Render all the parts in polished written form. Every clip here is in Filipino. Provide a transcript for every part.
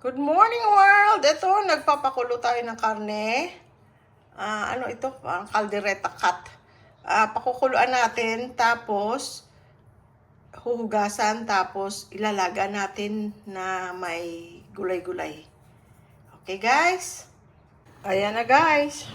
Good morning, world! Ito, nagpapakulo tayo ng karne. Ano ito? Caldereta cut. Pakukuluan natin, tapos huhugasan, tapos ilalaga natin na may gulay-gulay. Okay, guys? Ayan na, guys.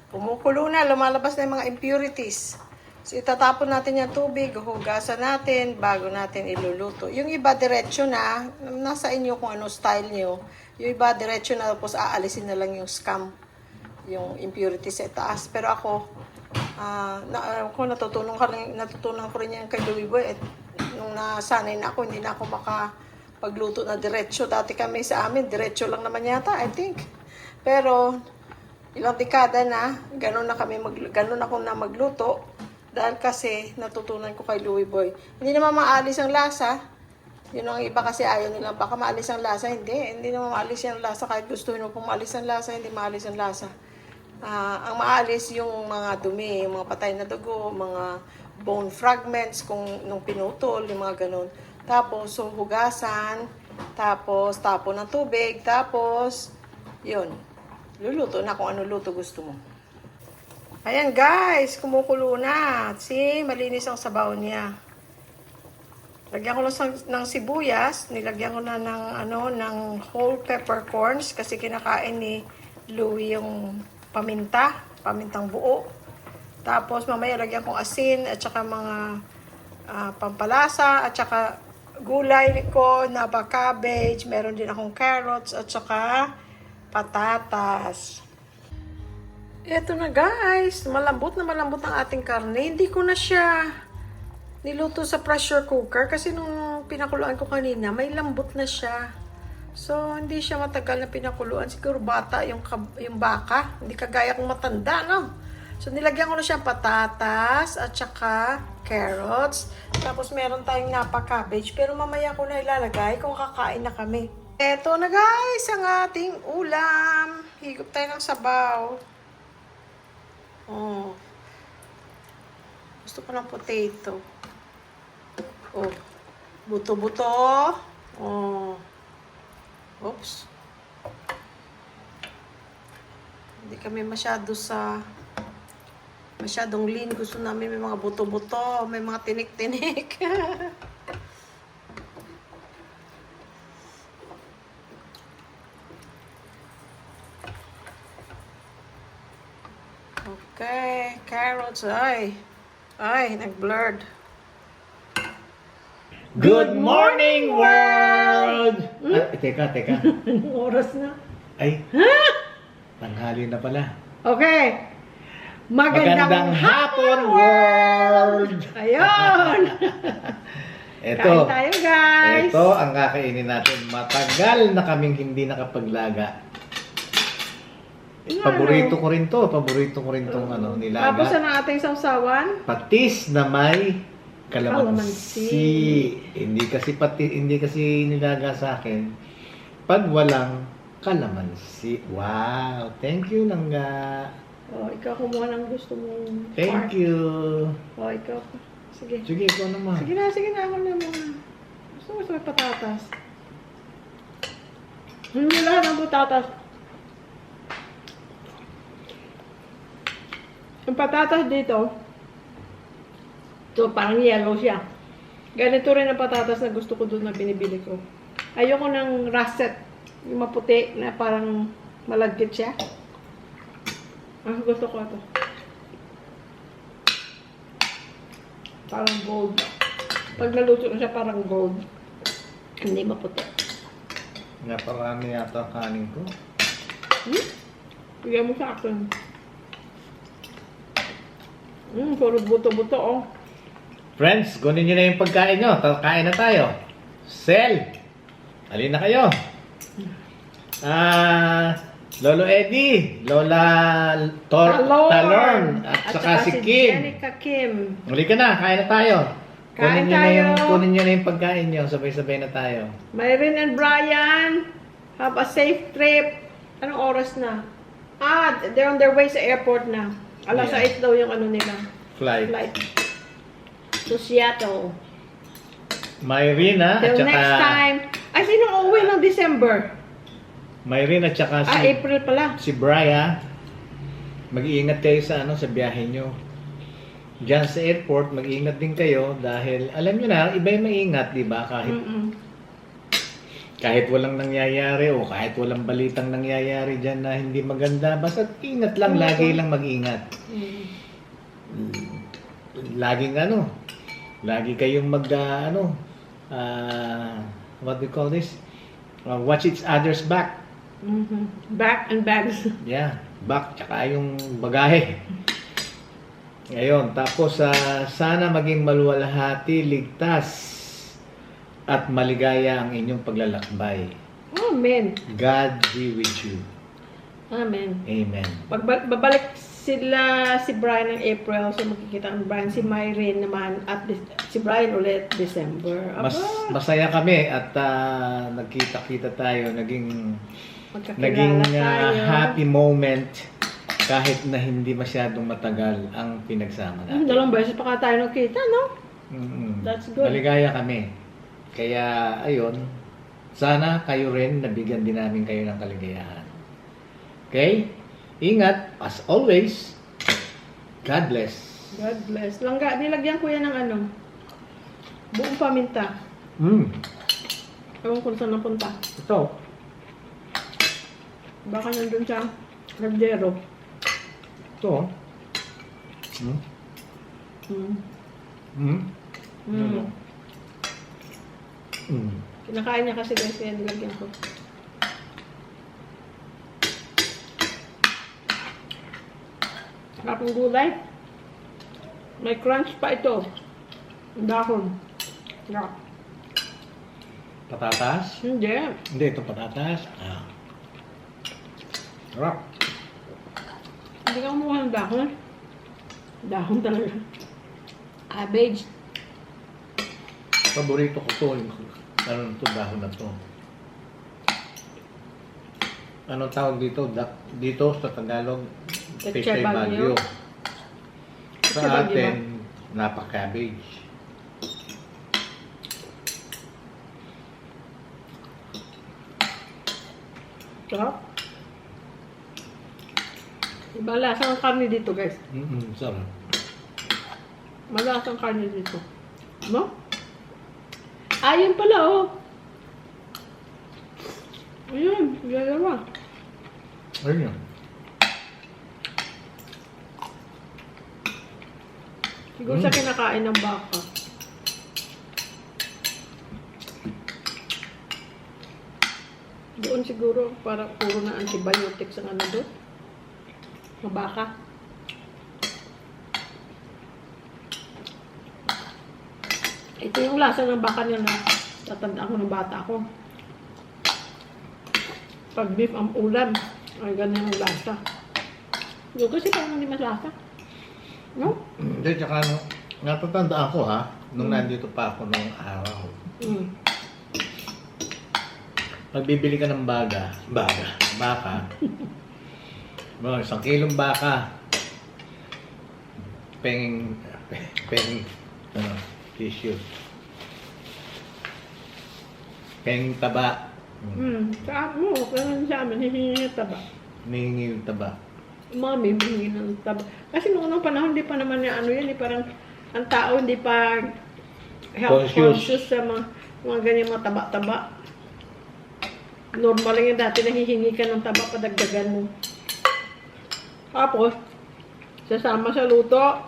Kumukulo na, lumalabas na yung mga impurities. So, itatapon natin yung tubig, hugasan natin bago natin iluluto. Yung iba diretso na, nasa inyo kung ano style nyo. Yung iba diretso na, tapos aalisin na lang yung scum, yung impurities sa taas. Pero ako, kung natutunan ko rin yan kay Louie Boy, nung nasanay na ako, hindi na ako makapagluto na diretso. Dati kami sa amin, diretso lang naman yata, I think. Pero, ilang dekada na, ganun ako na magluto. Dahil kasi natutunan ko kay Louie Boy. Hindi naman maalis ang lasa. Yun ang iba kasi ayaw nila. Baka maalis ang lasa. Hindi naman maalis yung lasa. Kahit gusto mo pong maalis ang lasa, hindi maalis ang lasa. Ang maalis yung mga dumi, yung mga patay na dugo, mga bone fragments, kung nung pinutol, yung mga ganun. Tapos, so, hugasan. Tapos, tapon ng tubig. Tapos, yun. Luluto na kung ano luto gusto mo. Ayan guys, kumukulo na. See, malinis ang sabaw niya. Lagyan ko lang ng sibuyas, nilagyan ko na ng whole peppercorns kasi kinakain ni Louie yung pamintang buo. Tapos mamaya lagyan ko asin at saka mga pampalasa at saka gulay ko na cabbage, meron din akong carrots at saka patatas. Eto na guys, malambot ang ating karne. Hindi ko na siya niluto sa pressure cooker kasi nung pinakuluan ko kanina, may lambot na siya. So, hindi siya matagal na pinakuluan. Siguro bata yung baka. Hindi kagaya kong matanda, no? So, nilagyan ko na siya patatas at saka carrots. Tapos, meron tayong cabbage. Pero mamaya ko na ilalagay kung kakain na kami. Eto na guys, ang ating ulam. Higop tayo ng sabaw. Oh. Gusto ko ng potato. Oh. Buto-buto. Oh. Oops. Hindi kami masyadong lean. Gusto namin may mga buto-buto, may mga tinik-tinik. Okay, carrots, ay, nag-blurred. Good morning, world! Teka. Anong oras na? Ay, tanghali na pala. Okay. Magandang hapon, world! Ayun! Ito, Kain tayo, guys! ito ang kakainin natin. Matagal na kaming hindi nakapaglaga. Paborito ko rin tong nilaga. Tapos ang ating sausawan? Patis na may kalamansi. Hindi kasi nilaga sa akin pag walang kalamansi. Wow! Thank you, Langga. Oh, ikaw kumuha ng gusto mong Thank you. Oh, ikaw pa. Sige. Sige, ikaw naman. Sige na, ako na muna. Gusto mo may patatas. Hindi lahat ng patatas. Yung patatas dito, ito parang yellow siya. Ganito rin ang patatas na gusto ko doon na binibili ko. Ayoko ng russet, yung maputi na parang malagkit siya. Gusto ko ito. Parang gold. Pag naluto na siya, parang gold. Hindi maputi. Naparami yata kanin ko. Bigyan mo sa akin. Puro buto-buto, oh. Friends, kunin nyo na yung pagkain nyo. Kain na tayo. Sel! Halina kayo. Lolo Eddie, Lola Talorn, at saka si Kim. Jenica Kim. Muli ka na, kain na tayo. Kain tayo. Kunin nyo na yung pagkain nyo. Sabay-sabay na tayo. Myrin and Brian, have a safe trip. Anong oras na? They're on their way sa airport na. Alas 8 daw yung ano nila. Flight. To Seattle. Myrina, at Till saka next time. Ay, sino uuwi ng December? Mayrin at saka si, April pala. si Brian. Mag-iingat kayo sa sa biyahe nyo. Diyan sa airport, mag-iingat din kayo dahil alam nyo na, iba yung maingat, di ba? Kahit walang nangyayari o kahit walang balitang nangyayari dyan na hindi maganda, basta ingat lang, lagi lang mag-ingat. Laging lagi kayong what do you call this? Watch each other's back. Back and bags. Yeah, back tsaka yung bagahe. Ngayon, tapos sana maging maluwalhati, ligtas at maligaya ang inyong paglalakbay. Amen. God be with you. Amen. Amen. Babalik sila si Brian ng April, so makikita ang Brian, si Myrene naman, at si Brian ulit December. Masaya kami at nagkita-kita tayo, naging Magkakilala tayo. happy moment kahit na hindi masyadong matagal ang pinagsama natin. Dalawang beses pa ka tayo nagkita, no? That's good. Maligaya kami. Kaya, ayun, sana kayo rin, nabigyan din namin kayo ng kaligayahan. Okay? Ingat, as always. God bless. God bless. Langga, nilagyan ko yan ng buong paminta. Ewan kung saan napunta. Ito. Baka nandun sa Nagdero. Ito. Kinakain niya kasi guys, kaya nilagyan ko. Sarap ng gulay. May crunch pa ito. Ang dahon. Sarap. Patatas? Hindi. Hindi, ito patatas. Sarap. Hindi ka kumuha ng dahon. Dahon talaga. Cabbage. Paborito ko to. Dahon na to. Anong tawag dito? Dito sa Tagalog, Pechay Bagyo. Sa Pechay Bagyo atin, napaka-cabbage. Sarap. Iba lasa ng karne dito, guys. Sarap. Malasang karne dito. No? Ayun pala, oh. Ayun, dalawa. Ayun yun. Siguro sa kinakain ng baka. Doon siguro, para puro na antibiotics ang doon. Ng baka. Ito yung lasa ng baka niya na tatandaan ko ng bata ko. Pag beef ang ulam, ay ganyan ang lasa. Yung kasi parang hindi maslasa. No? Hindi, tsaka natatandaan ko nung nandito pa ako nung araw. Pag bibili ka ng baka, 1 kilong baka, penging, tissue. Penging taba. Sa mo, kaya sa amin, hihingi ng taba. Hinihingi yung taba. Mami, hihingi ng taba. Kasi noong unang panahon, hindi pa naman yan, parang ang tao hindi pa health conscious sa mga ganyan mga taba-taba. Normal lang yan dati, nahihingi ka ng taba, padagdagan mo. Tapos, sasama sa luto,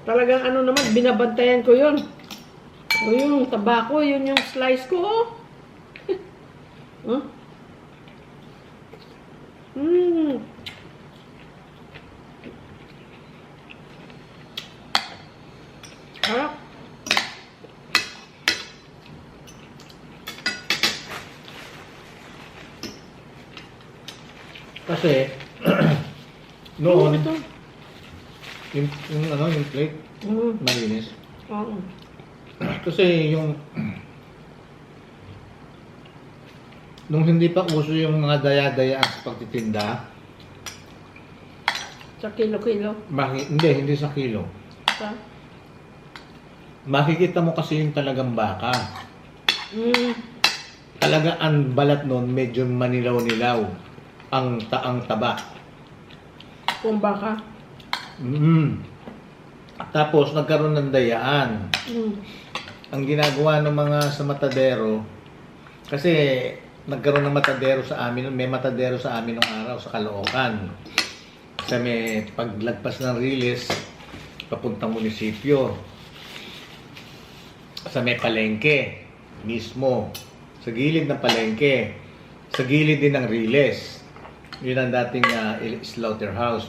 talagang naman, binabantayan ko yun. O yung tabako, yun yung slice ko, oh. Huh? Harap. Kasi, noon, Ito. yung plate, malinis. Oo. Kasi nung hindi pa uso yung mga daya-daya sa pagtitinda, Sa kilo-kilo. hindi sa kilo. Sa? Makikita mo kasi yung talagang baka. Talaga ang balat nun medyo manilaw-nilaw. Ang taba. Kung baka. Tapos nagkaroon ng dayaan. Ang ginagawa ng mga sa matadero, kasi nagkaroon ng matadero sa amin, may matadero sa amin nung araw sa Caloocan. Kasi may paglagpas ng Riles, papuntang munisipyo. Sa may palengke mismo. Sa gilid ng palengke. Sa gilid din ng Riles. Yun ang dating slaughterhouse.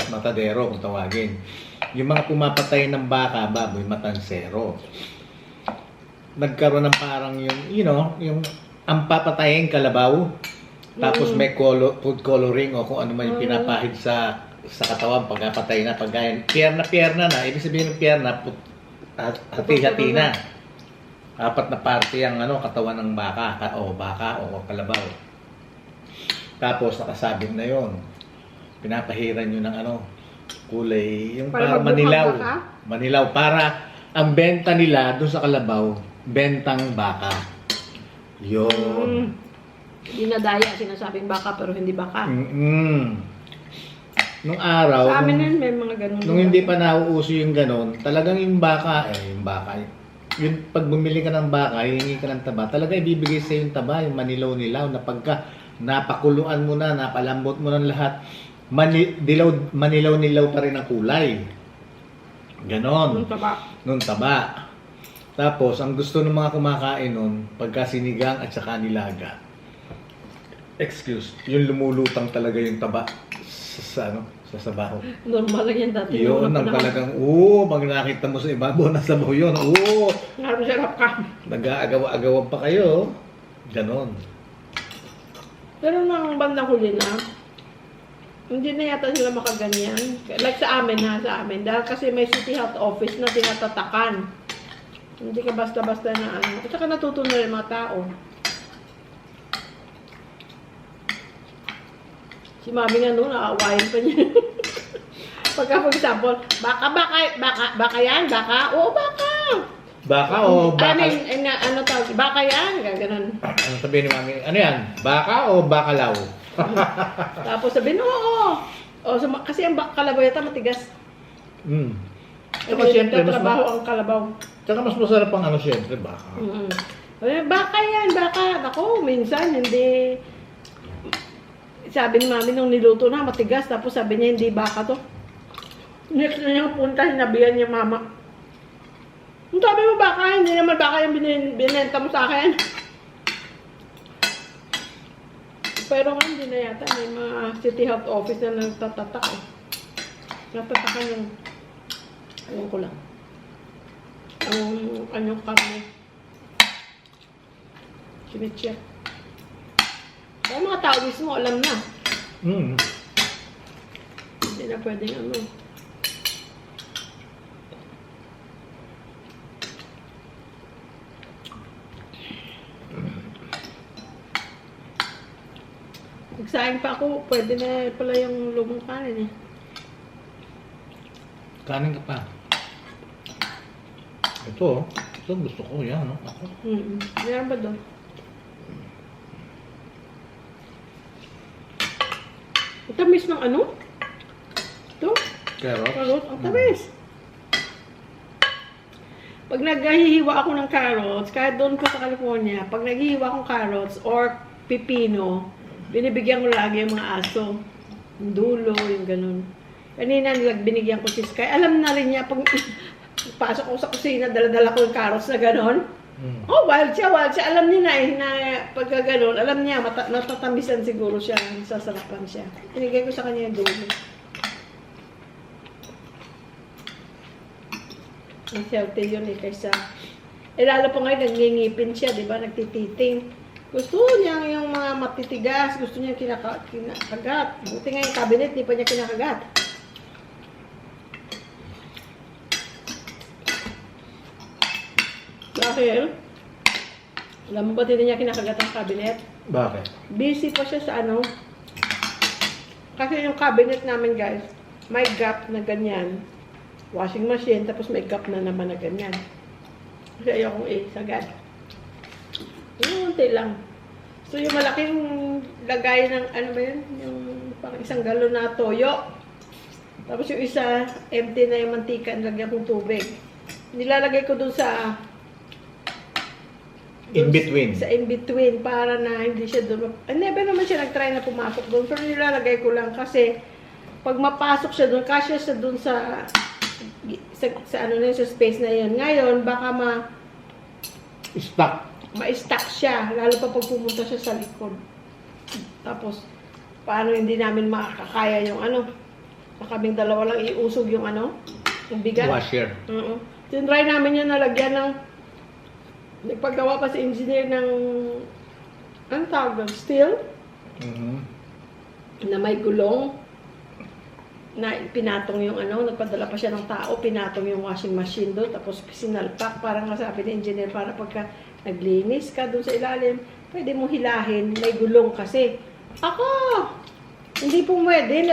Matadero kung tawagin. Yung mga pumapatay ng baka, baboy, matansero. Nagkaroon ng parang yung ang papatayin kalabaw. Tapos may food coloring o kung ano man yung pinapahid sa katawan pagkapatay na. Pierna na. Ibig sabihin ng pierna, hati-hati na. 4 na parte ang katawan ng baka o kalabaw. Tapos nakasabit na yon. Pinapahiran nyo ng kulay, yung para manilaw. Manilaw. Para ang benta nila doon sa kalabaw, bentang baka. Yun. Dinadaya, sinasabing baka pero hindi baka. Nung araw, Sa amin nun, may mga ganun. nung hindi pa nauuso yung ganun, talagang yung baka, yung pag bumili ka ng baka, hihingi ka ng taba, talaga ibibigay sa yung taba, yung manilaw-nilaw, na pagka napakuluan mo na, napalambot mo ng lahat, manilaw-nilaw pa rin ang kulay. Ganon. Nung taba. Tapos, ang gusto ng mga kumakain nun, pagka sinigang at saka nilaga, yung lumulutang talaga yung taba sa sabaw. Normal lang yan dati. Yun ang talagang, pag nakita mo sa ibabaw na sabaw yun, Sarap ka. nag-aagaw-agawan pa kayo. Ganon. Pero nang bandang huli na, hindi na yata sila makaganyan. Like sa amin. Dahil kasi may city health office na tinatatakan. Hindi ka basta-basta na At saka natuto na yung mga tao. Si mami nga noon, nakaawain pa niya. Pagka for example, baka yan, baka? Oo, baka! Baka o baka? Baka yan, gano'n. Ano sabihin ni mami? Ano yan? Baka o bakalaw? Tapos sabihin, oo. Kasi ang kalabaw yata matigas. Saka siyempre, trabaho ang kalabaw. Saka mas masarap ang siyempre, baka. Baka yan, baka. Ako, minsan, hindi. Sabi ni mami nung niluto na, matigas. Tapos sabi niya, hindi baka to. Next na niya punta, hinabihan niya mama. Kung sabi mo baka, hindi naman baka yung binenta mo sa akin. Pero nga, hindi na yata. May mga city health office na nagtatatak eh. Natatakan yung, alam ko lang, ang anyong karne. Sinicheck. Kaya mga tao mismo, alam na. Hindi na pwedeng Nagsaing pa ako, pwede na pala yung lumang kanin eh. Kanin ka pa. Ito gusto ko yan. Ako. Meron ba doon? Ang tamis ng Ito? Carrot. Ang tamis. Pag naghihiwa ako ng carrots, kahit doon ko sa California, pag naghihiwa akong carrots or pipino, binibigyan ko lagi yung mga aso. Yung dulo, yung ganun. Kanina binigyan ko si Sky. Alam na rin niya, pag pasok ko sa kusina, dala-dala ko yung carrots na ganun. Wild siya. Alam niya na pagka ganun, alam niya, natatamisan siguro siya, sasarapan siya. Binigay ko sa kanya yung dulo. Mas healthy yun kaysa... lalo pa ngayon, nangingipin siya, di ba? Nagtititing. Gusto niya yung mga matitigas, gusto niya kinakagat. Buti nga yung cabinet, di pa niya kinakagat. Dahil, alam mo ba hindi niya kinakagat ang cabinet? Bakit? Busy pa siya sa Kasi yung cabinet namin guys, may gap na ganyan. Washing machine, tapos may gap na naman na ganyan. Kasi ayokong sagad. Yung unti lang. So, yung malaking lagay ng, ano ba yun? Yung pang 1 galon na toyo. Tapos yung isa, empty na yung mantika, nilagyan kong tubig. Nilalagay ko dun sa In between. Sa in-between para na hindi siya doon. Never naman siya nag-try na pumasok doon. Pero nilalagay ko lang kasi pag mapasok siya doon, kasya siya doon sa ano na yun, sa space na yun. Ngayon, baka Stuck. ma-stuck siya. Lalo pa pag pumunta siya sa likod. Tapos, paano hindi namin makakaya yung ano. Na kaming dalawa lang iusog yung ano, yung bigat. Washer. Tinry namin yun nalagyan ng nagpagawa pa si engineer ng anong tawag doon? Steel na may gulong na pinatong yung ano, nagpadala pa siya ng tao, pinatong yung washing machine doon, tapos sinalpak, parang nasabi ng engineer, para pagka naglinis ka doon sa ilalim, pwede mo hilahin, may gulong kasi. Ako! Hindi po pwede,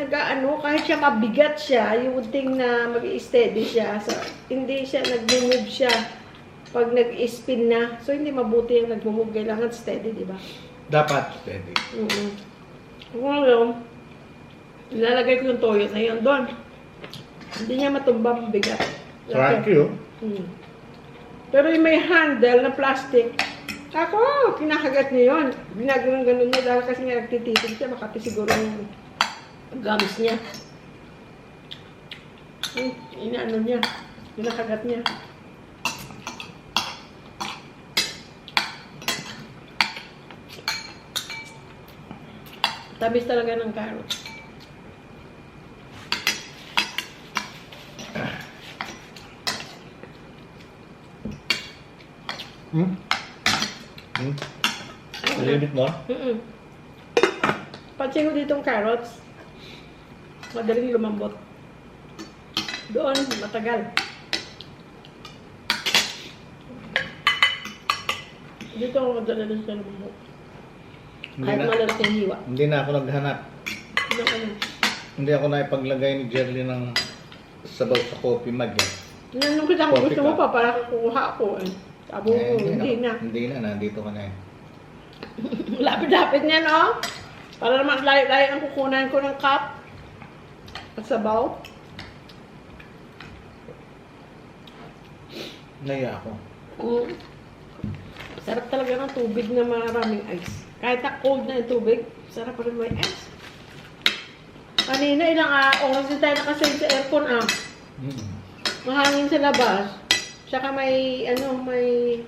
ano, kahit siya mabigat siya, you would think na mag-i-steady siya, so, hindi siya, nag-move siya pag nag-spin na. So, hindi mabuti yung nag-move, kailangan steady, di ba? Dapat steady. Ngayon, ilalagay ko yung toyo na yun doon. Hindi niya matumba mabigat. Thank you. Pero yung may handle na plastic, ako, kinakagat niya yun. Ginaganon niya dahil kasi nga nagtititig siya, makati siguro yung gums niya. Inaano niya, kinakagat niya. Tamis talaga ng carrot. A little bit more? Pansin ko ditong carrots, madaling lumambot. Doon, matagal. Dito, madaling siya lumambot. Kahit malalas yung hiwa. Hindi na ako naghanap. Hindi ako naipaglagay ni Jerry ng sabaw sa coffee mug. Nung kita kung gusto mo pa, para kukuha ako eh. Sabi mo, hindi na. Hindi na, nandito ka na eh. Lapit-lapit niya, no? Para naman layo-layo ang kukunan ko ng cup at sabaw. Naya ako. Sarap talaga ng tubig na maraming ice. Kahit na cold na yung tubig, sarap pa rin may ice. Kanina, ilang oras din tayo nakasave sa aircon, Mahangin sa labas. Tsaka may, may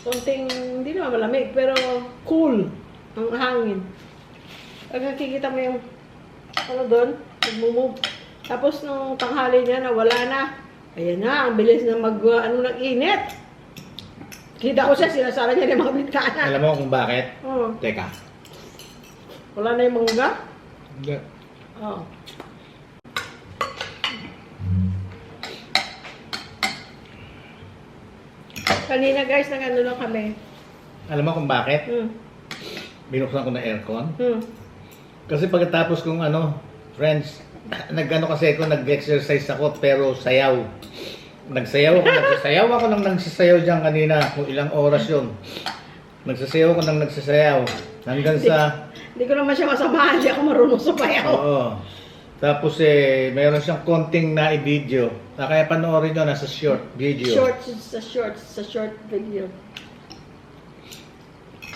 konting, hindi naman malamig, pero cool ang hangin. Pag nakikita mo yung, doon, nag-move. Tapos nung tanghali niya, nawala na. Ayan na, ang bilis na ng init. Kita ko siya, sinasara niya ng mga bintana. Alam mo kung bakit? Oo. Teka. Wala na yung mangga? Hindi. Oo. Kanina guys, nag-ano lang kami. Alam mo kung bakit? Binuksan ko na aircon. Kasi pagkatapos kong friends, kasi ako, nag-exercise ako pero sayaw. Nagsayaw ako nang nagsasayaw dyan kanina, kung ilang oras yun. Nagsasayaw ako nang nagsasayaw. Hanggang sa... Hindi ko naman siya masamahan, hindi ako marunong sumayaw. Oo. Tapos mayroon siyang konting na i-video. Kaya panoorin nyo, nasa short video. Sa short video.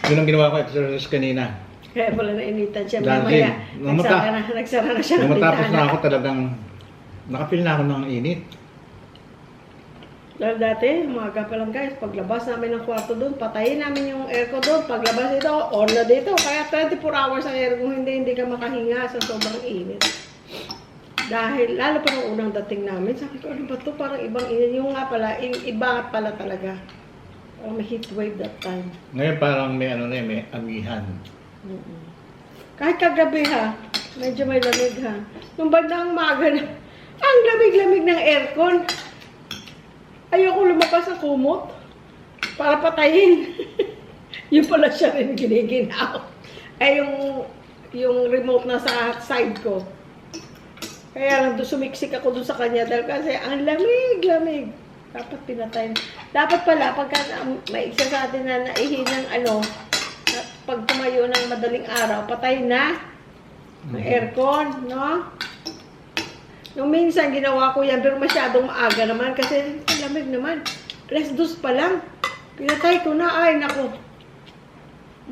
Yun ang ginawa ko exercise kanina. Kaya pala nainitan siya. Dancing. Mamaya, nagsara na siya ng Matapos bintana. na ako talagang, nakapil na ako ng init. Dahil dati, umaga pa lang guys, paglabas namin ng kwarto doon, patayin namin yung aircon doon, paglabas dito, on na dito. Kaya 24 hours ang aircon, hindi ka makahinga sa sobrang init. Dahil, lalo pa nung unang dating namin, sabi ko, ano ba to? Parang ibang init. Yung nga pala, iba pala talaga. Parang may heat wave that time. Ngayon parang may may amihan. Kahit kagabi medyo may lamig Nung bandang umaga na, ang lamig-lamig ng aircon. Ayoko lumabas ng kumot para patayin. Yung pala siya rin giniginaw. Ay, yung remote na sa side ko. Kaya lang sumiksik ako doon sa kanya dahil kasi ang lamig-lamig. Dapat pinatay. Dapat pala, pagka may isa sa atin na naihinang pag tumayo ng madaling araw, patay na ang aircon, no? Nung minsan, ginawa ko yan, pero masyadong maaga naman kasi lamig naman. 2:00 pa lang. Pinatay ko na, ay naku.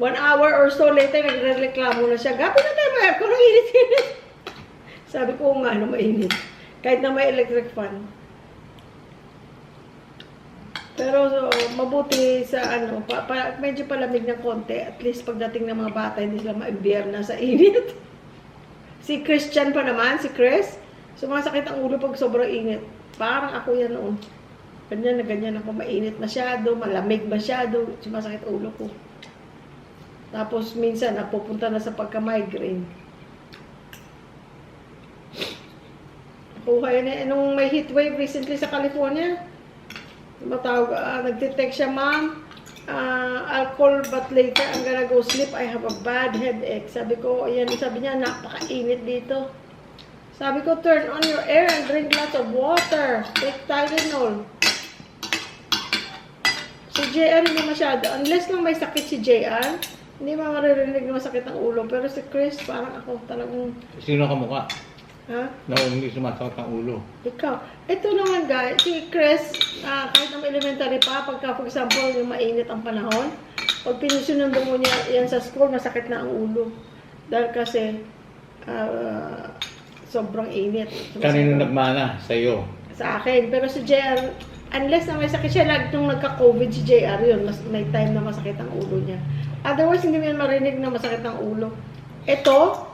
1 hour or so later, nagre-reklamo na siya. Gabi na tayo, may aircon, ang init-init. Sabi ko nga, mainit. Kahit na may electric fan. Pero mabuti sa medyo palamig ng konti. At least pagdating ng mga bata, hindi sila maimbyerna sa init. Si Christian pa naman, si Chris, sumasakit ang ulo pag sobrang init. Parang ako yan noon. Ganyan na ganyan ako, mainit masyado, malamig masyado, sumasakit ulo ko. Tapos minsan, napupunta na sa pagka-migraine. Kuha yun nung may heat wave recently sa California. Nagtitext siya, ma'am, I'll call but later I'm gonna go sleep. I have a bad headache. Sabi ko, sabi niya, napakainit dito. Sabi ko, turn on your air and drink lots of water. Take Tylenol. Si JR hindi masyado. Unless lang may sakit si JR, hindi maririnig na masakit ang ulo. Pero si Chris, parang ako talagang... Sino ka mukha? Ha? Na hindi sumasakit ang ulo. Ikaw. Ito naman guys, si Chris, kahit ng elementary pa, pagka for example, yung mainit ang panahon, pag pinusunundo mo niya yan sa school, masakit na ang ulo. Dahil kasi, sobrang init. Kanino nagmana? Sa iyo? Sa akin. Pero si JR, unless na may sakit siya, nung nagka-COVID si JR, yun, may time na masakit ang ulo niya. Otherwise, hindi mo yan marinig na masakit ang ulo. Ito,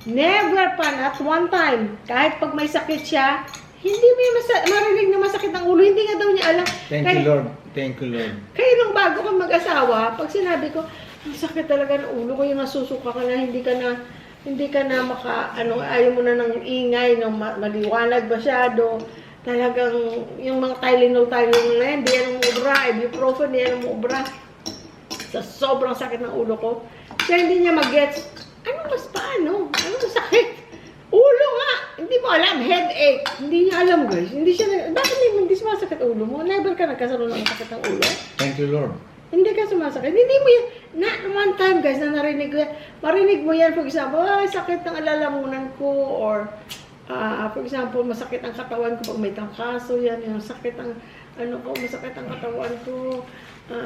never pa, not one time. Kahit pag may sakit siya, hindi mo yung marinig na masakit ang ulo. Hindi nga daw niya alam. Thank you, Lord. Thank you, Lord. Kaya nung bago kang mag-asawa, pag sinabi ko, ang sakit talaga ng ulo ko, yung nasusuka ka na, hindi ka na ayaw mo na ng ingay, ng maliwanag masyado. Talagang, yung mga Tylenol na yan, di yan umubra, ibuprofen, di yan umubra. Sa sobrang sakit ng ulo ko. Kaya hindi niya mag-gets, paano? Ano sakit? Ulo nga! Hindi mo alam, headache. Hindi niya alam, guys. Bakit hindi sumasakit ulo mo? Never ka nagkasaroon ng sakit ng ulo? Thank you, Lord. Hindi ka sumasakit. Hindi mo yan. One time, guys, na narinig ko yan. Marinig mo yan, for example, sakit ng alalamunan ko, or, for example, masakit ang katawan ko pag may tangkaso, yan, yung sakit ang, masakit ang katawan ko,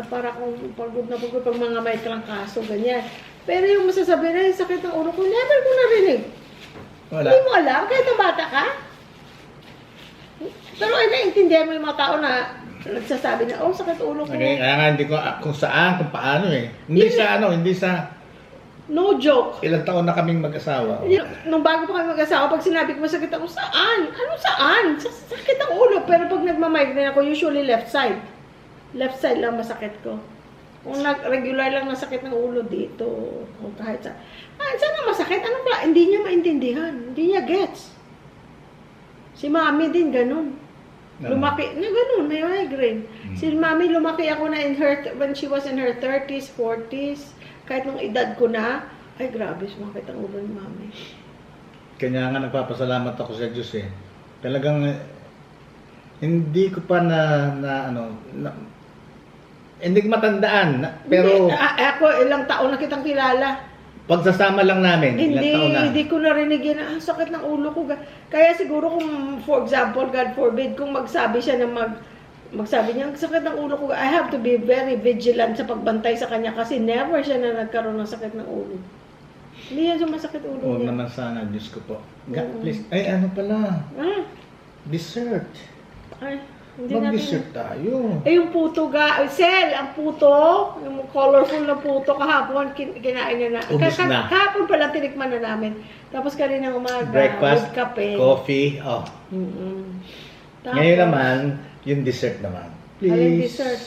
para kung pagod na pagod pag mga may trangkaso, ganyan. Pero yung masasabi na yung sakit ng ulo ko, never ko narinig. Wala. Hindi mo alam, kahit na bata ka. Pero ay naiintindihan mo yung mga tao na nagsasabi na, sakit ulo ko. Okay, kaya nga hindi ko kung saan, kung paano eh. Hindi sa no joke. ilang taon na kaming mag-asawa. Nung bago pa kami mag-asawa, pag sinabi ko masakit ako, saan? Ano saan? Sakit ang ulo. Pero pag nagmamigraine ako, usually left side. Left side lang masakit ko. Kung regular lang nasakit ng ulo dito, o kahit saan. Saan ang masakit? Hindi niya maintindihan. Hindi niya gets. Si mami din, ganun. Lumaki, ganun, may migraine. Si mami, lumaki ako na when she was in her 30s, 40s. Kahit nung edad ko na, ay grabe, sumakit ang ulo ni mami. Kanya nga nagpapasalamat ako sa Diyos eh. Talagang hindi ko pa hindi ko matandaan. Pero ako, ilang taon na kitang kilala. pagsasama lang namin, ilang taon na. Hindi ko narinig yan, sakit ng ulo ko. Kaya siguro kung, for example, God forbid, kung magsabi siya na magsabi niya, ang sakit ng ulo ko, I have to be very vigilant sa pagbantay sa kanya kasi never siya na nagkaroon ng sakit ng ulo. Hindi yan sumasakit ulo Huwag niya. naman sana, Diyos ko po. God, please. Ay, ano pala? Dessert. Ay, hindi natin. Mag-dessert tayo. Yung puto Sel, ang puto, yung colorful na puto, kahapon, kinain niya na. Ubus na. Kahapon pala tinikman na namin. Tapos kanina umaga, Breakfast, with kape. coffee, Ngayon naman, yung dessert naman. Please. Alin dessert?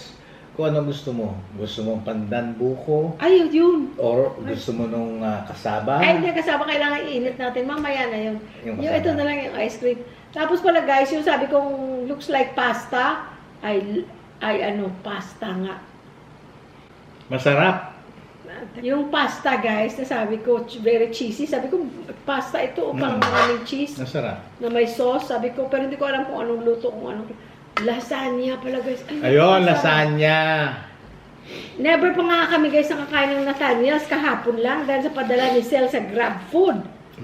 Kung ano gusto mo. Gusto mo pandan buko? Ay, yun. Or gusto mo nung kasaba? Ay, hindi kasama, kailangan iinit natin. Mamaya na yun. Yung Yung ito na lang yung ice cream. Tapos pala guys, yung sabi kong looks like pasta, ay pasta nga. Masarap. Yung pasta guys, na sabi ko, very cheesy. Sabi ko, pasta ito, o parang maraming cheese Masarap. na may sauce. Sabi ko, pero hindi ko alam kung anong luto, kung anong... Lasagna pala guys. Ay, Ayun, masarap. lasagna. Never pa nga kami guys nakakain ng lasagnas kahapon lang dahil sa padala ni Sel sa Grab Food.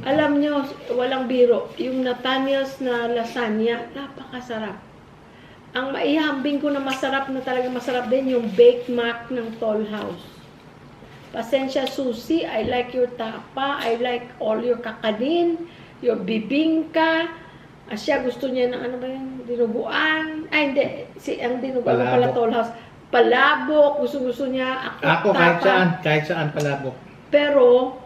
Alam nyo, walang biro, yung Nathaniel's na lasagna, napakasarap. Ang maihambing ko na masarap na talaga masarap din yung baked mac ng Toll House. Pasensya Susi, I like your tapa, I like all your kakanin, your bibingka. Siya gusto niya ng ano ba yun, dinuguan. Ay hindi, ang dinuguan ko pala Palabok. Toll House. Palabok, gusto niya. Ako, kahit saan palabok. Pero,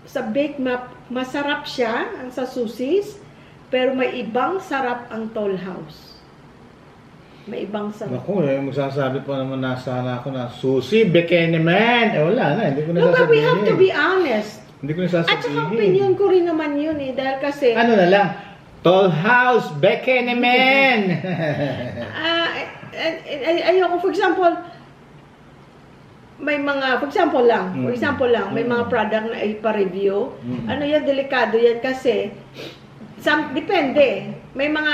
sa baked mac, masarap siya, ang sa Susi's, pero may ibang sarap ang Toll House. May ibang sarap. Naku, magsasabi pa naman na sana ako na susi, bekene man. Wala na, hindi ko na No, but we sasabihin. have to be honest. Hindi ko na At saka sasabihin. opinion ko rin naman yun dahil kasi, Ano na lang, Toll House, bekene man. ayoko, for example, may mga, for example lang, may mga product na ipa-review. Mm. Ano yan, delikado yan kasi, depende. May mga,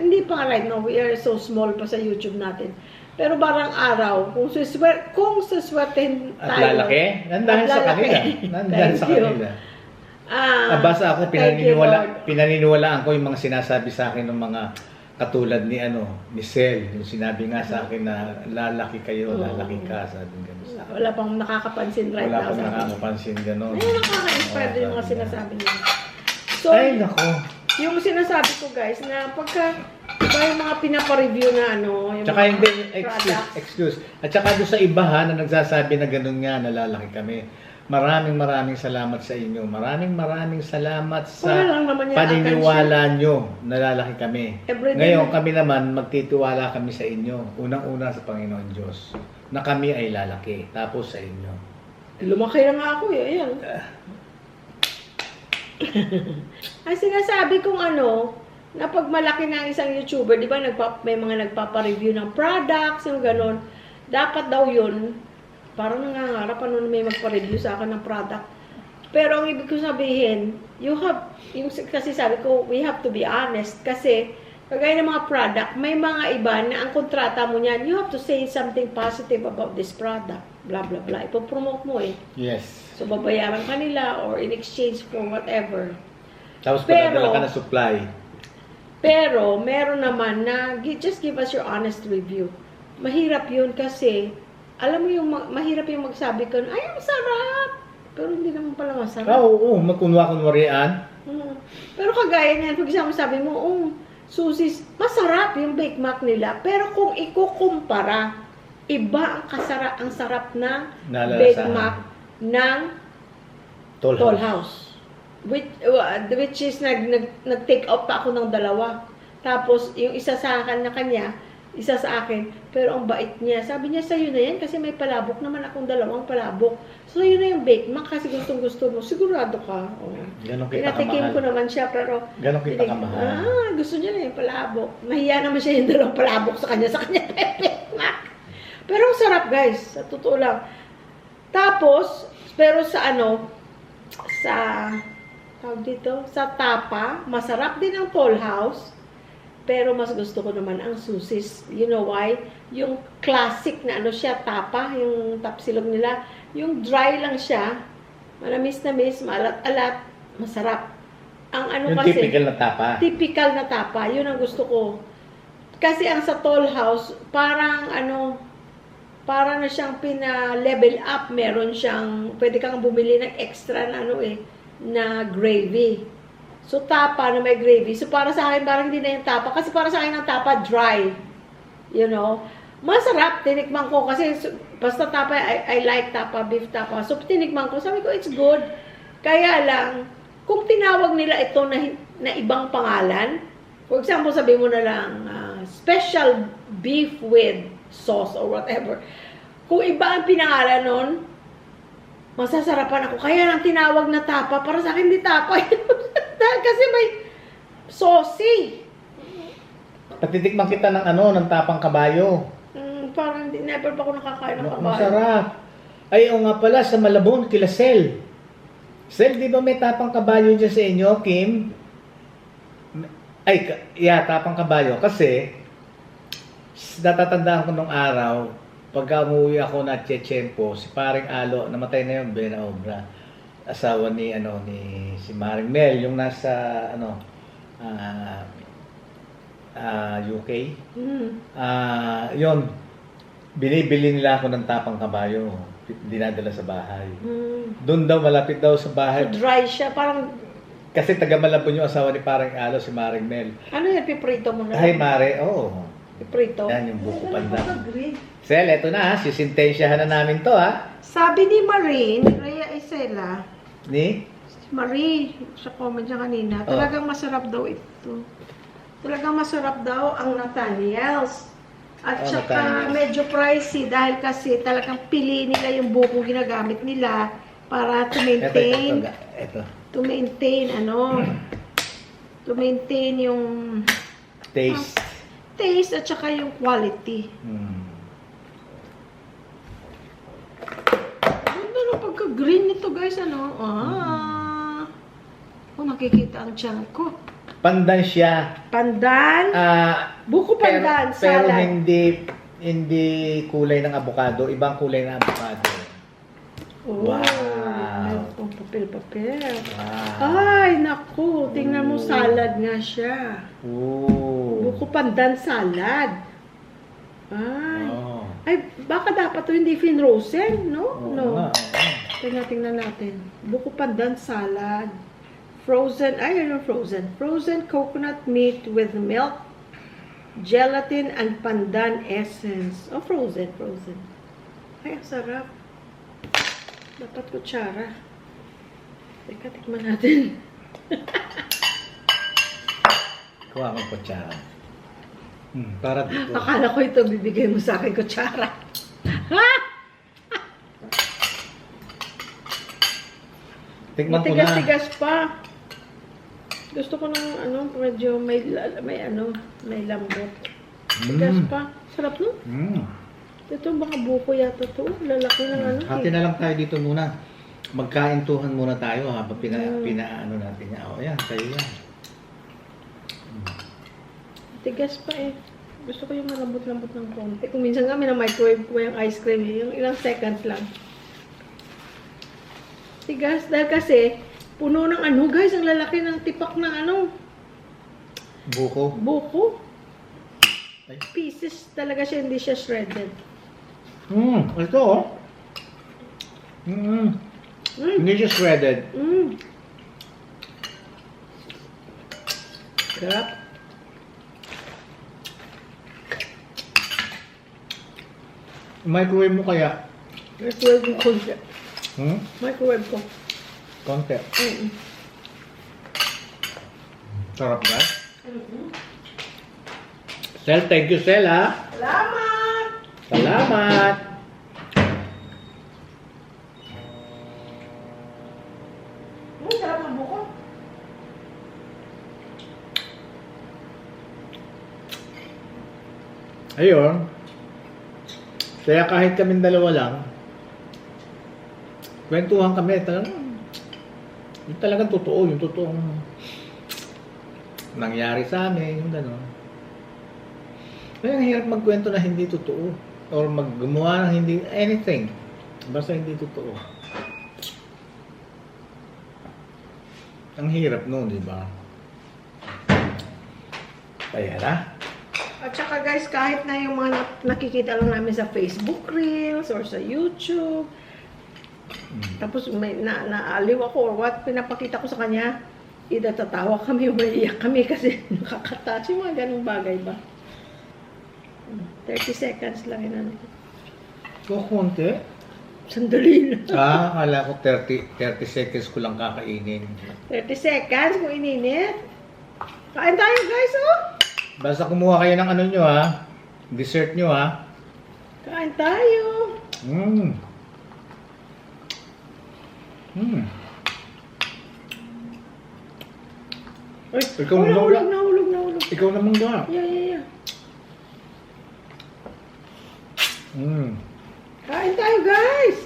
hindi pa right now, we are so small pa sa YouTube natin. Pero barang araw, kung suswertehin At tayo. lalaki? Nandahan sa lalaki. kanila. Nandahan sa Thank you. kanila. Ah, Nabasa ako, thank you, Lord. pinaniniwalaan ko yung mga sinasabi sa akin ng mga katulad ni Sel, yung sinabi nga sa akin na lalaki kayo, Oo. lalaki ka, sabi nga sa akin. Wala pang nakakapansin right Wala now. pang nakakapansin gano'n. Ay, nakaka-inspire din yung mga Oo, sinasabi niya. So, Ay, nako. yung sinasabi ko guys, na pagka, diba yung mga pinapa-review na yung Tsaka mga hindi, products. excuse. At tsaka doon sa iba ha, na nagsasabi na gano'n nga, na lalaki kami. Maraming salamat sa inyo. Maraming salamat Wala sa lang naman yan, paniniwala nyo na lalaki kami. Everyday Ngayon na- kami naman, magtitiwala kami sa inyo. Unang-una sa Panginoon Diyos. Na kami ay lalaki. Tapos sa inyo. Lumaki na nga ako ayan. Ang sinasabi kong na pag malaki na ang isang YouTuber, di ba may mga nagpapa-review ng products, yung gano'n, dapat daw yun, parang nangangarap may magpa-review sa akin ng product. Pero ang ibig ko sabihin, kasi sabi ko, we have to be honest, kasi kagaya ng mga product, may mga iba na ang kontrata mo niyan, you have to say something positive about this product, blah blah blah, ipopromote mo Yes. So, babayaran ka nila or in exchange for whatever. Tapos Pero- padadala ka na supply. Pero, meron naman na, just give us your honest review. Mahirap yun kasi, alam mo yung, mahirap yung magsabi ka, ay, ang sarap! Pero hindi naman pala masarap. Oo, magkunwa-kunwarian. Pero kagaya niyan, pag example, sabi mo, Susis, masarap yung Bake Mac nila. Pero kung ikukumpara, iba ang sarap ng Nalalasahan. Bake Mac ng Toll Toll House. House. Which is nag-take out pa ako ng dalawa. Tapos yung isa sa akin na kanya, isa sa akin, pero ang bait niya. Sabi niya, sa'yo na yan kasi may palabok naman akong dalawang palabok. So yun na yung Bake Mac kasi gustong-gusto mo. Sigurado ka. Ganon kita Pinatikim kamahal. ko naman siya pero Ganon kita kamahal. gusto niya na yung palabok. Nahiya naman siya yung dalawang palabok sa kanya Bake Mac. Pero ang sarap guys, sa totoo lang. Tapos, pero sa tawag dito, sa tapa, masarap din ang Toll House, pero mas gusto ko naman ang Susis. You know why? Yung classic na siya, tapa, yung tapsilog nila, yung dry lang siya, manamis-namis, maalat-alat, masarap. Ang Yung kasi, typical na tapa. typical na tapa, yun ang gusto ko. Kasi ang sa Toll House, parang para na siyang pina-level up. Meron siyang, pwede kang bumili ng extra na na gravy. So, tapa na may gravy. So, para sa akin, parang hindi na yung tapa. Kasi para sa akin, ang tapa, dry. You know? Masarap. Tinikman ko. Kasi, basta tapa, I like tapa, beef tapa. So, tinikman ko. Sabi ko, it's good. Kaya lang, kung tinawag nila ito na ibang pangalan, for example, sabi mo na lang, special beef with sauce or whatever. Kung iba ang pinangalan nun, masasarapan ako. Kaya lang tinawag na tapa, para sa akin di tapa. Dahil kasi may saucy. Patitikman kita ng tapang kabayo. Parang never pa ako nakakain ng kabayo. Masarap. Ay, o nga pala, sa Malabon, kila Sel. Sel, di ba may tapang kabayo dyan sa inyo, Kim? Tapang Kabayo. Kasi, natatandaan ko nung araw, pagka umuwi ako na Chechempo, si Paring Alo, namatay na yung Bena Obra. Asawa ni si Maring Mel, yung nasa UK. Yun, binibili nila ako ng Tapang Kabayo, dinadala sa bahay. Doon daw, malapit daw sa bahay. So dry siya, parang, Kasi taga Malabon yung asawa ni Paring Alo, si Maring Mel. ano yan, piprito mo na? Ay, Mare, oo. Piprito? Yan yung buko pandan. Green. Sel, eto na ha, sisintensyahan na namin to ha. Sabi ni Marie, ni Rhea Isela, Ni? Marie, sa comment niya kanina, Oh. talagang masarap daw ito. Talagang masarap daw ang Nathaniel's. At Oh, saka Nathaniel's. medyo pricey dahil kasi talagang pili nila yung buko ginagamit nila para to maintain, Ito. to maintain yung Taste. taste at saka yung quality. Ganda na pagka-green nito guys, nakikita ang tiyan ko. Pandan siya. Pandan, buko pandan, pero salad. hindi kulay ng avocado, ibang kulay ng avocado. Oh, Wow. meron pang papel-papel. Wow. Ay, naku, tingnan mo, salad nga siya. Ooh. Buko pandan salad. Ay, Oh. ay baka dapat to hindi frozen, no? Oo No. nga, oo. Tingnan natin. Buko pandan salad. Frozen, frozen. Frozen coconut meat with milk, gelatin, and pandan essence. Oh, frozen. Ay, ang sarap. Dapat kutsara. Teka, tikman natin. Kuha kang kutsara. Para dito. Akala ko ito bibigay mo sa akin kutsara. Tikman ko na. Matigas-tigas pa. Gusto ko ng medyo may lambot. Tigas pa. Sarap no? Ito baka buko yata to. Lalaki ng Hati na lang tayo dito muna. Magkaintuhan muna tayo habang pinaano natin niya. O yan, tayo yan. Tigas pa eh. Gusto ko yung malambot-lambot ng konti. Kung minsan nga microwave ko yung ice cream, yung ilang seconds lang. Tigas dahil kasi puno ng guys, ang lalaki ng tipak ng Buko. buko. Ay. Pieces talaga siya, hindi siya shredded. Ito oh. Hindi siya shredded. Sarap. Microwave mo kaya? Microwave ko konti. Microwave ko. Konti. Sarap ba? Sel, thank you Sel ha. Salamat! Salamat. Sarap ng buko. Ayun. Kaya kahit kaming dalawa lang, kwentuhan kami, talagang totoo, yung totoong nangyari sa amin, yung gano'n. Kaya ang hirap magkwento na hindi totoo, or maggumawa ng hindi, anything, basta hindi totoo. Ang hirap noon, di ba? Kaya na. At saka guys, kahit na yung mga nakikita lang namin sa Facebook Reels or sa YouTube, tapos may naaliw ako or what, pinapakita ko sa kanya, either tatawa kami o maiiyak kami kasi nakakatouch yung mga ganung bagay ba. 30 seconds lang yun. Konti. Sandali na. Akala ko 30 seconds ko lang kakainin. 30 seconds kung ininit. Kain tayo guys, oh! Basta kumuha kayo ng ano nyo ha. Dessert nyo ha. Kain tayo. Ay, Ikaw naman nahulog. Ikaw naman ga. Yeah. Kain tayo guys.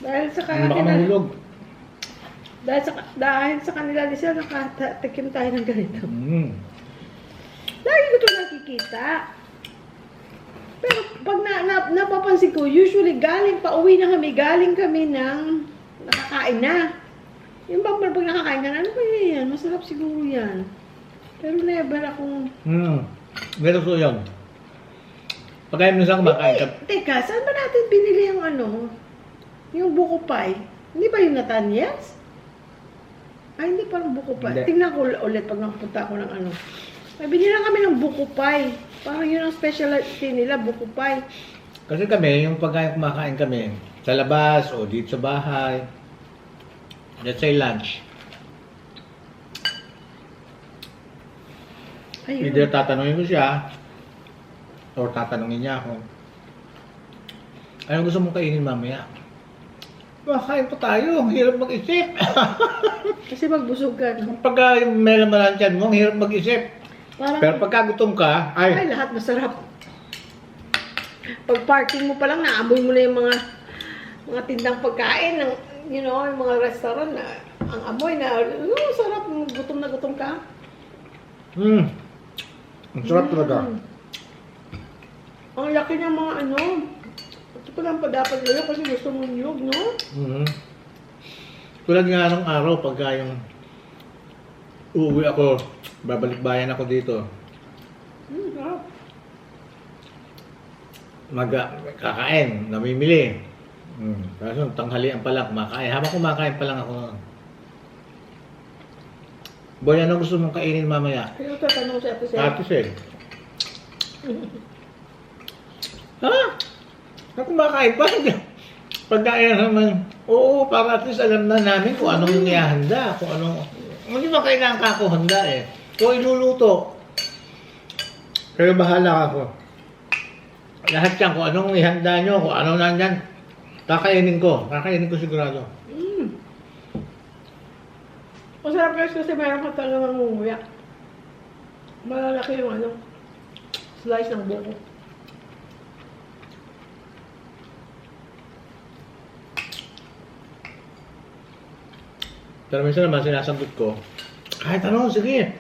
Dahil sa Baka mahulog. Dahil sa kanila ni Sir, nakatikim tayo ng ganito. Mm. Lagi ko ito nakikita. Pero pag napapansin ko, usually pauwi na kami, galing kami ng nakakain na. Yung pag nakakain ka na, ano ba yan? Masarap siguro yan. Pero never akong... Meron ko yun. Pagkain mo sa kumakain ka. Teka, saan ba natin binili yung ano? Yung buko pie? Hindi ba yung Natanyas? Ay, hindi parang buko pie. Hindi. Tingnan ko ulit pag nakapunta ako ng ano. May binili kami ng buko pie. Parang yun ang specialty nila, buko pie. Kasi kami, yung pagkain kumakain kami, sa labas o dito sa bahay, let's say lunch. Ayun. Either tatanungin ko siya, or tatanungin niya ako, anong gusto mong kainin mamaya? Makain pa tayo, ang hirap mag-isip. Kasi magbusog ka. No? Pagka may laman ang tiyan mo, ang hirap mag-isip. Parang, Pero pagka gutom ka, ay, lahat masarap. Pag parking mo pa lang, naamoy mo na yung mga tindang pagkain ng, you know, yung mga restaurant na ang amoy na, sarap, gutom na gutom ka. Ang sarap talaga. Ang laki ng mga ano, ito pa lang pa dapat nila kasi gusto mong niyog, no? Tulad nga nung araw, pagka yung uuwi ako, babalik bayan ako dito, Sarap. kakain, namimili. Kaso tanghalian pa lang, kumakain. Habang kumakain pa lang ako. Boy, ano gusto mong kainin mamaya? Kaya tatanong si Ate Sel. Ate Sel. Ha? Na kumakain pa? Pagkain naman, oo, para at least alam na namin kung anong ihahanda, kung anong... Hindi ba kailangan ka ako handa eh? Kung iluluto. Pero bahala ako. Lahat yan, kung anong ihanda nyo, kung anong nandyan, kakainin ko. Kakainin ko sigurado. Masarap guys kasi mayroon ka talagang nguya. Malalaki yung ano, slice ng buko. Pero minsan naman sinasagot ko, kahit ano, sige.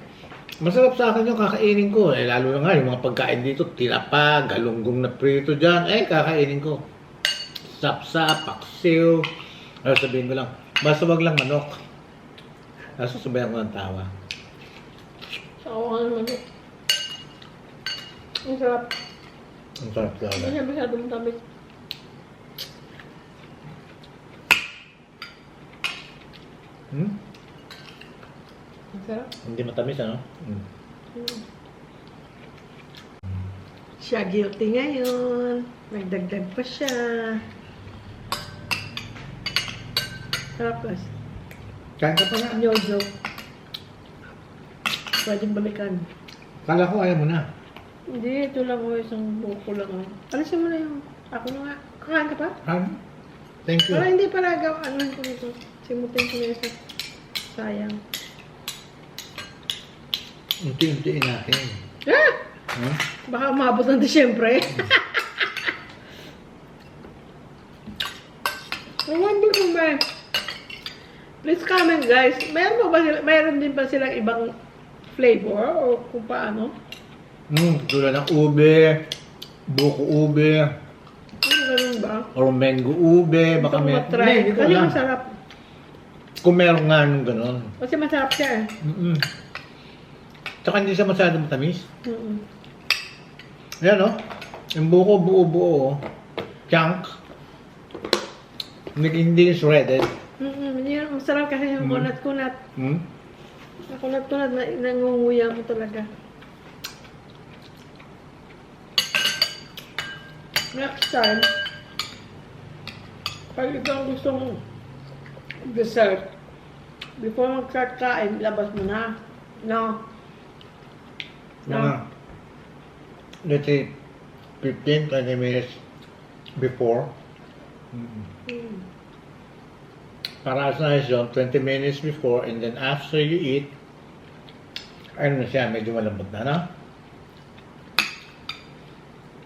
Masarap sa akin yung kakainin ko. Eh, lalo na nga, yung mga pagkain dito, tinapa, galunggong na prito dyan, kakainin ko. Sapsap, paksiw. Pero sabihin ko lang, basta wag lang manok. Nasusabayan ko ng tawa. Sawa ka naman ito. Ang sarap. Ang sarap Hindi talaga. siya masyadong tamis. Ang sarap. Hindi matamis, ano? Siya guilty ngayon. Nagdagdag pa siya. Sarap guys. Kain ka pa na. Nyojo. Pwedeng balikan. Kala ko ayaw mo na. Hindi, ito lang ko isang buko lang. Alisin mo na yung... Ako na nga. Kakain ka pa? Thank you. Para hindi para gawaan ko nito. Simutin ko na isa. Sayang. Unti-untiin natin. Ah! Hmm? Baka umabot ng Disyembre. Remember ko ba? Please comment guys. Mayroon din ba silang ibang flavor o kung paano? Tulad ng ube, buko ube, Ano ganun ba? or mango ube, baka Gusto ko may... matry. Hindi ko Kasi alam. masarap. Kung meron nga nung gano'n. Kasi masarap siya eh. Tsaka hindi siya masyadong matamis. Mm-mm. Ayan o. Yung buko, buo-buo. Chunk. Hindi shredded. Yun, masarap kasi yung kunat-kunat. Kunat-kunat na nangunguya mo talaga. Next time, pag ikaw gustong dessert, before mag-start kain, labas mo na. No? Mga, let's say, 15-20 minutes before. Para as nice yun, 20 minutes before, and then after you eat, ano na siya, medyo malambot na, no?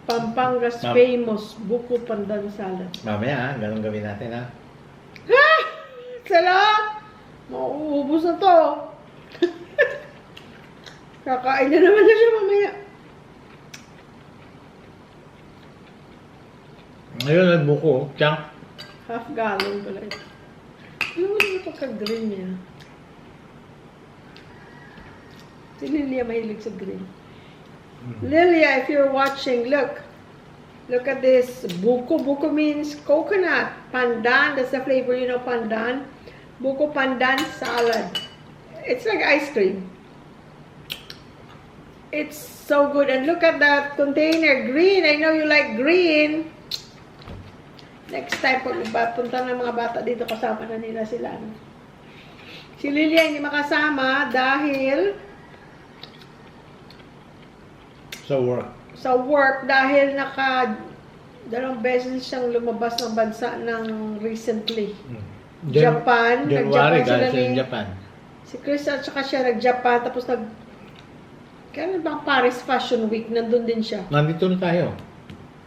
Pampangas Ma'am. famous buko pandan salad. Mamaya, ganun gawin natin, ha? Sarap! Mauubos na to. Kakain na naman na siya mamaya. Ngayon, nagbuko. Chunk. Half gallon pala ito. Ano mo yung pagka-green niya? Si Lilia mahilig sa green. Lilia, if you're watching, look. Look at this. Buko. Buko means coconut. Pandan, that's the flavor, you know, pandan. Buko pandan salad. It's like ice cream. It's so good. And look at that container. Green. I know you like green. Next time, pag punta ng mga bata dito, kasama na nila sila. No? Si Lilia hindi makasama dahil Sa work dahil dalawang beses siyang lumabas ng bansa ng recently. Japan. January, Nag-Japan sila guys, in ni Japan. si Chris at saka siya nag-Japan tapos kailan ba ang Paris Fashion Week? Nandun din siya. Nandito na tayo.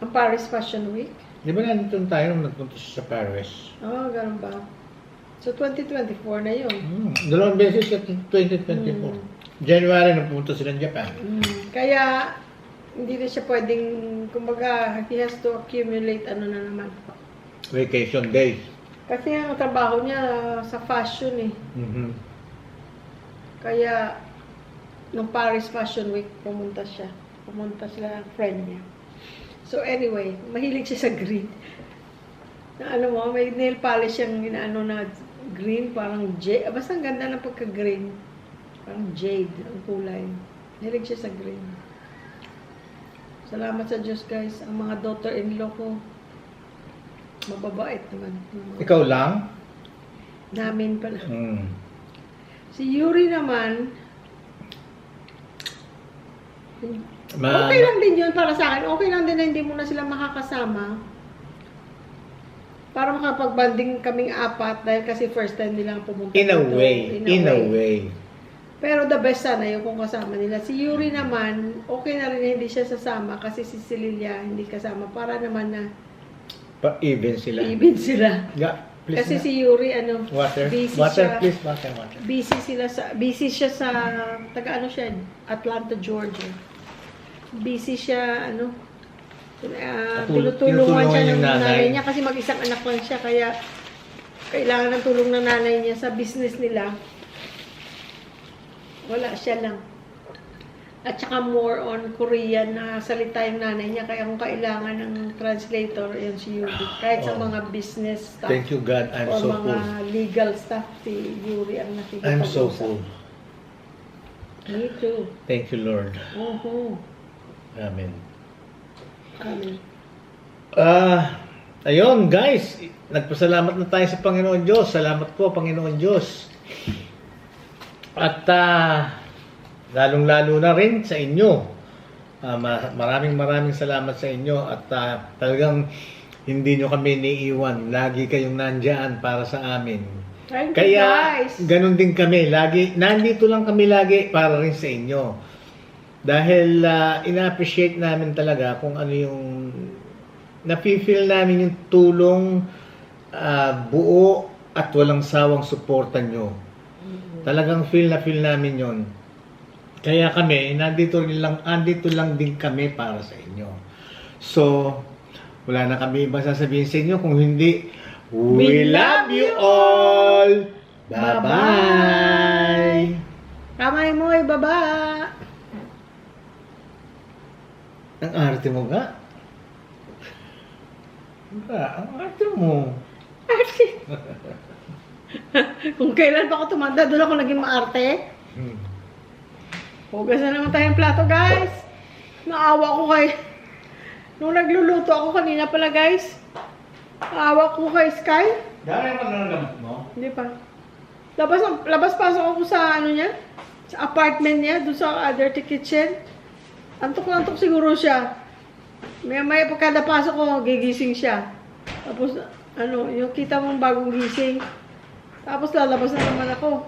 Ang Paris Fashion Week? Di ba nandito na tayo nung nagpunta siya sa Paris? Oh, ganun ba? So, 2024 na yun. Dalawang beses sa 2024. January, nagpunta sila ng Japan. Kaya, hindi na siya pwedeng, kumbaga, he has to accumulate ano na naman. Vacation days. Kasi ang trabaho niya sa fashion eh. Kaya, nung Paris Fashion Week, pumunta sila ng friend niya. So anyway, mahilig siya sa green. Na ano mo, may nail polish siyang inaano na green, parang jade. Basta ang ganda ng pagka-green. Parang jade ang kulay. Mahilig siya sa green. Salamat sa Diyos guys. Ang mga daughter-in-law ko, mababait naman. Ikaw lang? Namin pala. Si Yuri naman, okay lang din yun para sa akin. Okay lang din na hindi mo na sila makakasama. Para makapag-banding kaming apat dahil kasi first time nilang pumunta In a dito. way. Pero the best sana yung kung kasama nila. Si Yuri naman, okay na rin na hindi siya sasama kasi si Cecilia hindi kasama. Para naman na Even sila. even sila. Please Kasi na. si Yuri, Water. busy Water, siya. please. Water. Busy siya sa, taga Atlanta, Georgia. Busy siya, tinutulungan siya ng yung nanay niya kasi mag-isang anak lang siya kaya kailangan ng tulong ng nanay niya sa business nila. Wala siya lang. At saka more on Korean na salita yung nanay niya kaya kung kailangan ng translator, yun si Yuri. Kahit sa mga business stuff. Thank you God, I'm o so mga full. legal stuff, si Yuri ang nakikipag-usap. I'm so full. Me too. Thank you Lord. Amen. Amen. Ayun guys, nagpasalamat na tayo sa Panginoon Diyos. Salamat po Panginoon Diyos. At lalong-lalo na rin sa inyo. Maraming salamat sa inyo at talagang hindi nyo kami iniiwan. Lagi kayong nandyan para sa amin. Thank you Kaya guys. ganun din kami. Nandito lang kami lagi para rin sa inyo. Dahil ina-appreciate namin talaga kung ano yung nafe-feel namin yung tulong buo at walang sawang suporta nyo. Talagang feel namin yon. Kaya kami, nandito lang din kami para sa inyo. So, wala na kami ibang sasabihin sa inyo kung hindi, we love you all! Bye-bye! Kamay mo ay baba! Ang arte mo nga. Ang arte mo. Kung kailan pa ako tumanda, doon ako naging maarte. Hugas na naman tayong plato, guys. Naawa ko kay... Nung nagluluto ako kanina pala, guys. Naawa ko kay Sky. Dahil mo na gamot mo? Hindi pa. Labas-pasok ako sa ano niya. Sa apartment niya, doon sa dirty kitchen. Antok na antok siguro siya. May pagkada pasok ko, gigising siya. Tapos, yung kita mong bagong gising. Tapos lalabas na naman ako.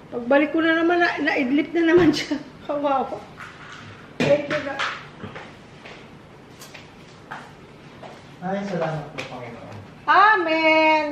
Pagbalik ko na naman, naidlip na naman siya. Kawawa. Thank you, God. Ay, salamat po, Panginoon. Amen!